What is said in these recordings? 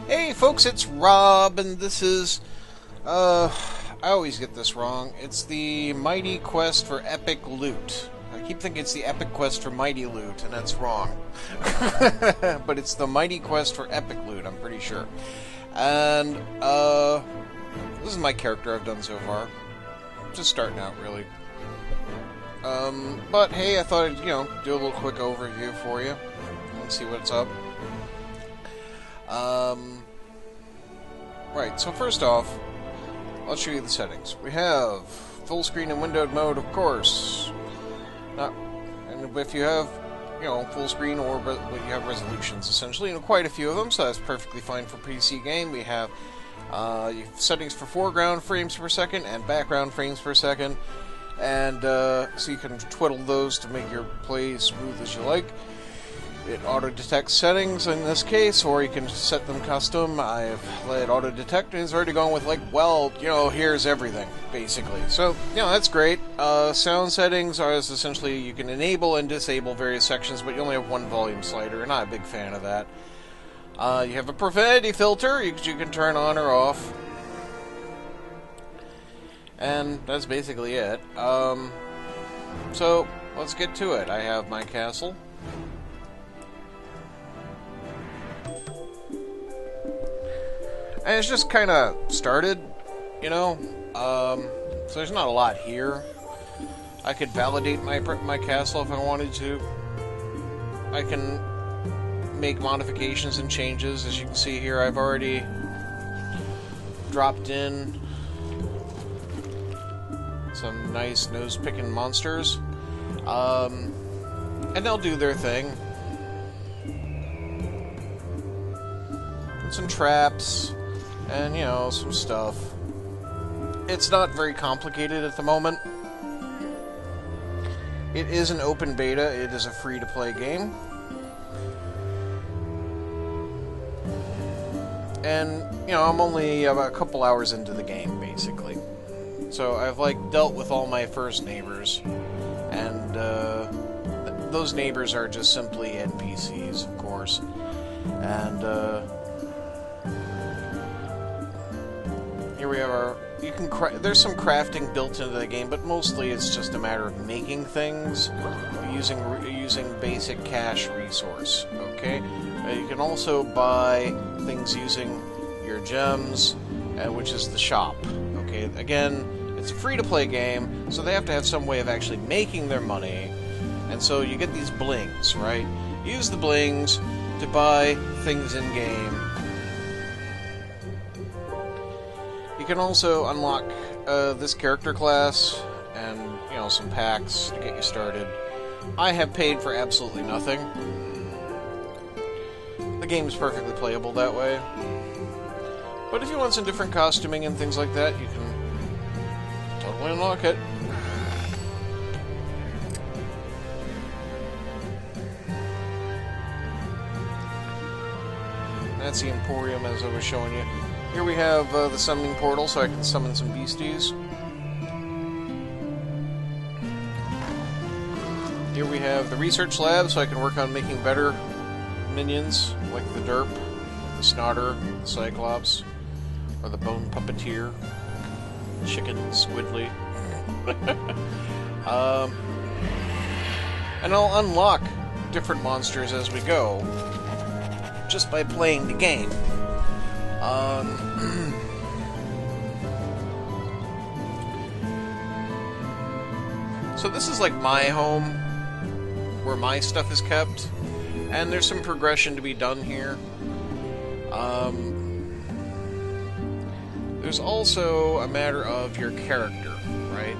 Hey folks, it's Rob, and this is, I always get this wrong. It's the Mighty Quest for Epic Loot. I keep thinking it's the Epic Quest for Mighty Loot, and that's wrong. But it's the Mighty Quest for Epic Loot, I'm pretty sure. And, this is my character I've done so far. Just starting out, really. But hey, I thought I'd, do a little quick overview for you and see what's up. Right, so first off, I'll show you the settings. We have full screen and windowed mode, of course. And if you have, full screen or you have resolutions, essentially, quite a few of them, so that's perfectly fine for PC game. We have settings for foreground frames per second and background frames per second, and so you can twiddle those to make your play smooth as you like. It auto-detects settings in this case, or you can set them custom. I've let auto-detect, and it's already gone with, here's everything, basically. So, that's great. Sound settings are essentially, you can enable and disable various sections, but you only have one volume slider, and I'm not a big fan of that. You have a profanity filter, you can turn on or off. And that's basically it. So, let's get to it. I have my castle. And it's just kind of started, so there's not a lot here. I could validate my castle if I wanted to. I can make modifications and changes. As you can see here, I've already dropped in some nice nose-picking monsters. And they'll do their thing. And some traps. And, some stuff. It's not very complicated at the moment. It is an open beta. It is a free-to-play game. And, I'm only about a couple hours into the game, basically. So I've, dealt with all my first neighbors. And, those neighbors are just simply NPCs, of course. And, here we have there's some crafting built into the game, but mostly it's just a matter of making things using basic cash resource, okay? You can also buy things using your gems, which is the shop, okay? Again, it's a free-to-play game, so they have to have some way of actually making their money, and so you get these blings, right? Use the blings to buy things in-game. You can also unlock this character class and, some packs to get you started. I have paid for absolutely nothing. The game is perfectly playable that way. But if you want some different costuming and things like that, you can totally unlock it. That's the Emporium, as I was showing you. Here we have the summoning portal, so I can summon some beasties. Here we have the research lab, so I can work on making better minions, like the Derp, the Snotter, the Cyclops, or the Bone Puppeteer, Chicken Squidly. And I'll unlock different monsters as we go, just by playing the game. So this is like my home, where my stuff is kept, and there's some progression to be done here. There's also a matter of your character, right?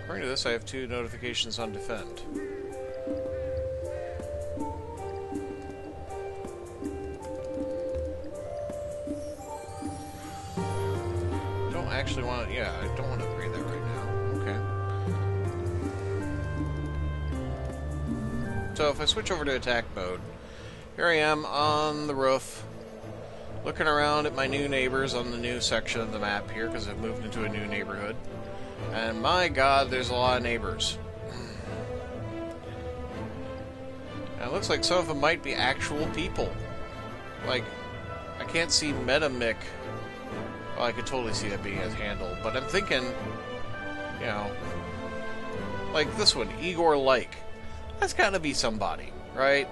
According to this, I have 2 notifications on Defend. Actually want to, I don't want to upgrade that right now. Okay. So if I switch over to attack mode, here I am on the roof, looking around at my new neighbors on the new section of the map here, because I've moved into a new neighborhood. And my god, there's a lot of neighbors. And it looks like some of them might be actual people. Like, I can't see Metamic. Well, I could totally see that being his handle, but I'm thinking, you know, like this one, Igor Like. That's gotta be somebody, right?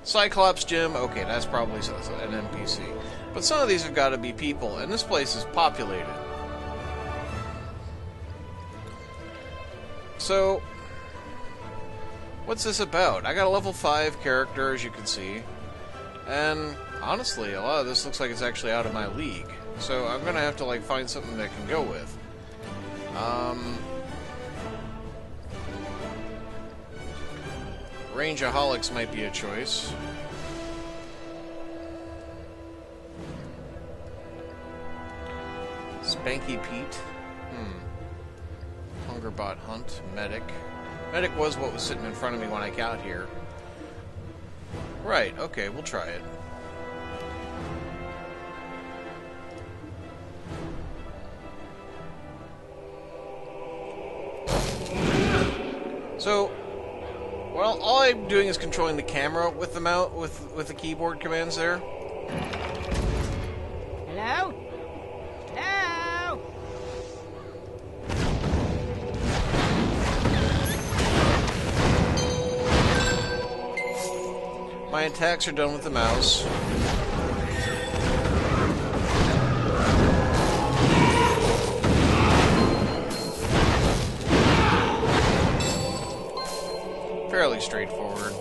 Cyclops Jim, okay, that's probably an NPC. But some of these have got to be people, and this place is populated. So, what's this about? I got a level 5 character, as you can see, and honestly, a lot of this looks like it's actually out of my league. So I'm gonna have to like find something that I can go with. Rangeaholics might be a choice. Spanky Pete. Hungerbot Hunt. Medic. Medic was what was sitting in front of me when I got here. Right, okay, we'll try it. So, well, all I'm doing is controlling the camera with the with the keyboard commands there. Hello? Hello? My attacks are done with the mouse. Fairly straightforward.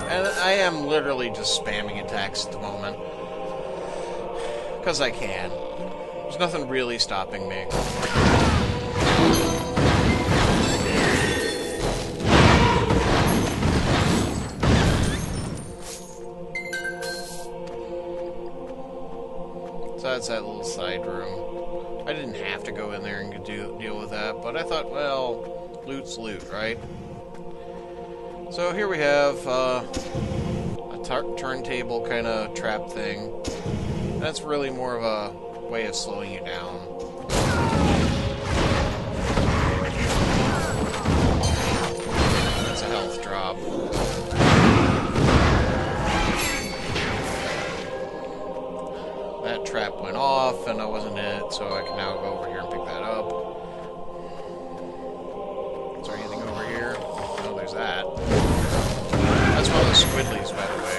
And I am literally just spamming attacks at the moment. Because I can. There's nothing really stopping me. That's that little side room. I didn't have to go in there and deal with that, but I thought, well, loot's loot, right? So here we have a turntable kind of trap thing. That's really more of a way of slowing you down. That's a health drop. That trap went off, and that wasn't it, so I can now go over here and pick that up. Is there anything over here? Oh, there's that. That's one of the squidlies, by the way.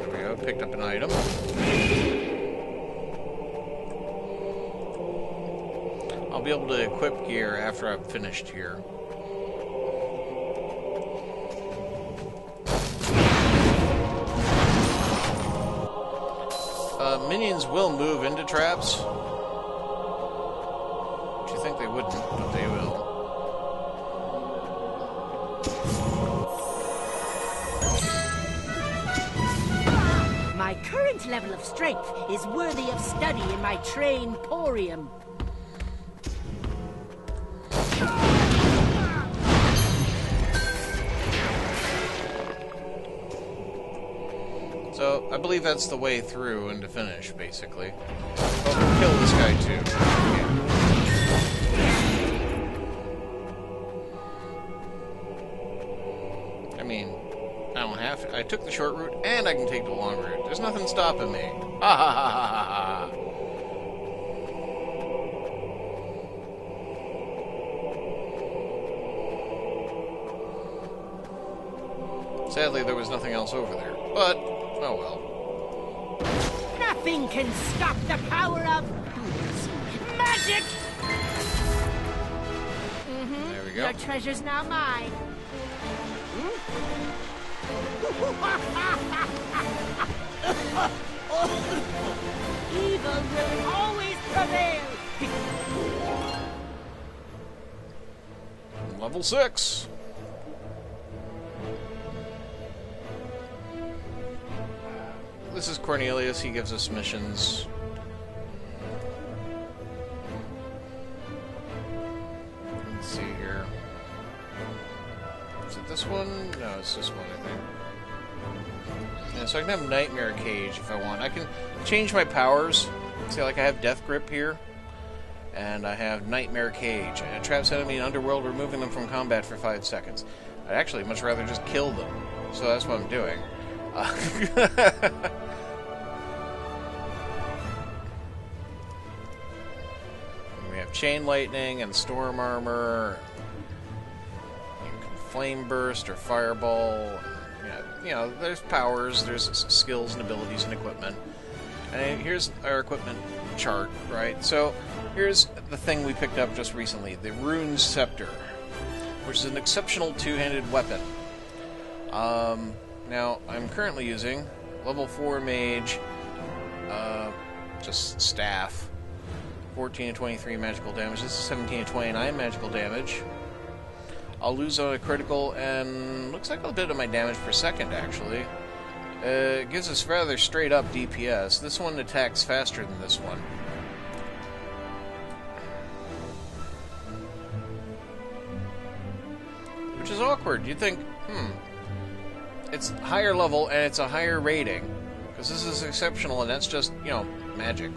There we go, picked up an item. I'll be able to equip gear after I've finished here. Minions will move into traps. Which you think they wouldn't, but they will. My current level of strength is worthy of study in my train-porium. So, I believe that's the way through and to finish, basically. But we'll kill this guy, too. Yeah. I mean, I don't have to. I took the short route, and I can take the long route. There's nothing stopping me. Ha ha ha ha ha ha! Sadly, there was nothing else over there. But, oh well. Nothing can stop the power of magic! There we go. Your treasure's now mine. Evil will always prevail! Level 6. this is Cornelius. He gives us missions. Let's see here. Is it this one? No, it's this one, I think. Yeah, so I can have Nightmare Cage if I want. I can change my powers. See, like I have Death Grip here. And I have Nightmare Cage. And it traps enemy in Underworld, removing them from combat for 5 seconds. I'd actually much rather just kill them. So that's what I'm doing. We have Chain Lightning and Storm Armor. You can Flame Burst or Fireball. You know, there's powers, there's skills and abilities and equipment. And here's our equipment chart, right? So here's the thing we picked up just recently, the Rune Scepter, which is an exceptional two-handed weapon. Now, I'm currently using level 4 Mage, just staff, 14 to 23 magical damage. This is 17 to 29 magical damage. I'll lose on a critical, and looks like a bit of my damage per second, actually. It gives us rather straight-up DPS. This one attacks faster than this one. Which is awkward. You'd think, it's higher level and it's a higher rating. Because this is exceptional and that's just, you know, magic.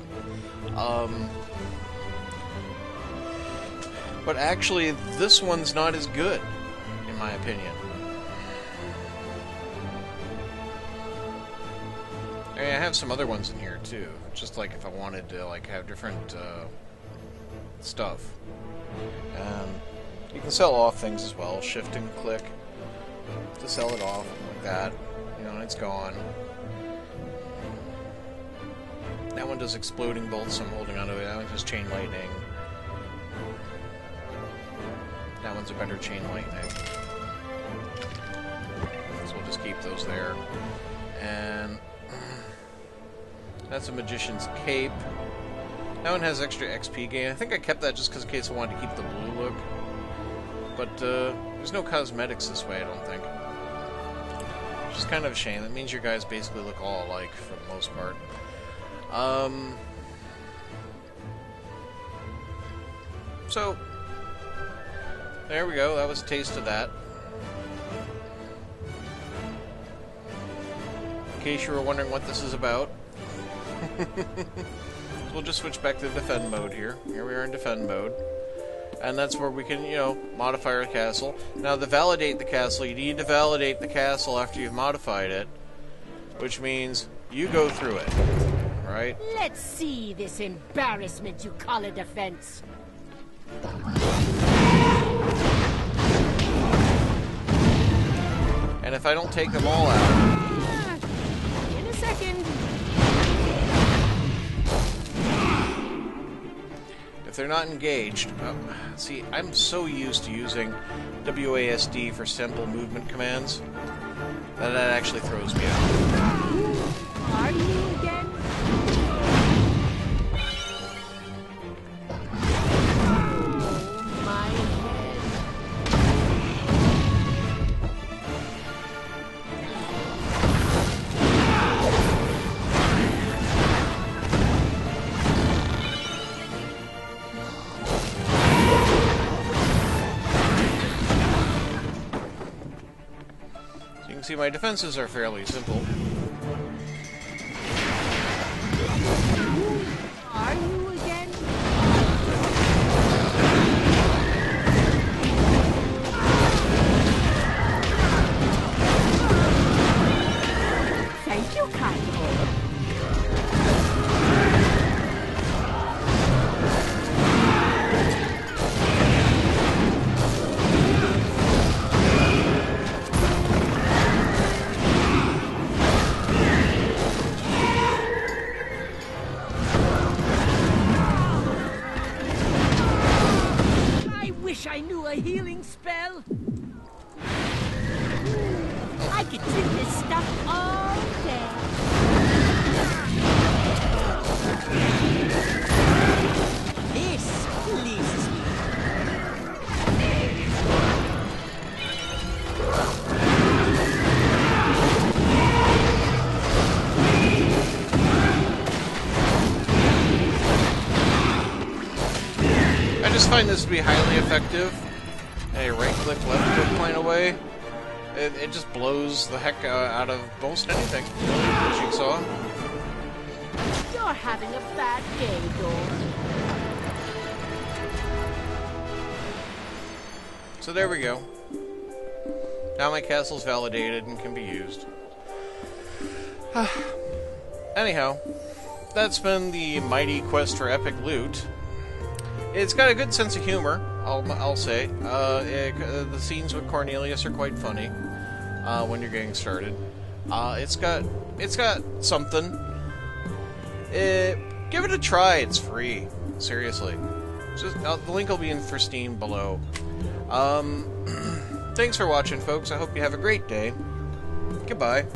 But actually, this one's not as good, in my opinion. I mean, I have some other ones in here, too. Just like if I wanted to, like, have different, stuff. And you can sell off things as well. Shift and click to sell it off, like that. You know, and it's gone. That one does exploding bolts, so I'm holding onto it. That one does chain lightning. That one's a better chain lightning. So we'll just keep those there. And that's a Magician's Cape. That one has extra XP gain. I think I kept that just because in case I wanted to keep the blue look. But there's no cosmetics this way, I don't think. Which is kind of a shame. That means your guys basically look all alike for the most part. So, there we go. That was a taste of that. In case you were wondering what this is about. So we'll just switch back to defend mode here. Here we are in defend mode. And that's where we can, you know, modify our castle. Now, to validate the castle, you need to validate the castle after you've modified it. Which means you go through it. Right? Let's see this embarrassment you call a defense. And if I don't take them all out... In a second. If they're not engaged... see, I'm so used to using WASD for simple movement commands that actually throws me out. Are you again? See, my defenses are fairly simple. Are you again? Thank you, Kyle. I knew a healing spell. I could do this stuff all day. This pleases me. find this to be highly effective. A right-click, left-click point away. It just blows the heck out of most anything, as you saw. You're having a bad day, Dor. So there we go. Now my castle's validated and can be used. Anyhow, that's been the mighty quest for epic loot. It's got a good sense of humor, I'll say. The scenes with Cornelius are quite funny when you're getting started. It's got something. Give it a try. It's free. Seriously. Just the link will be in for Steam below. Thanks for watching, folks. I hope you have a great day. Goodbye.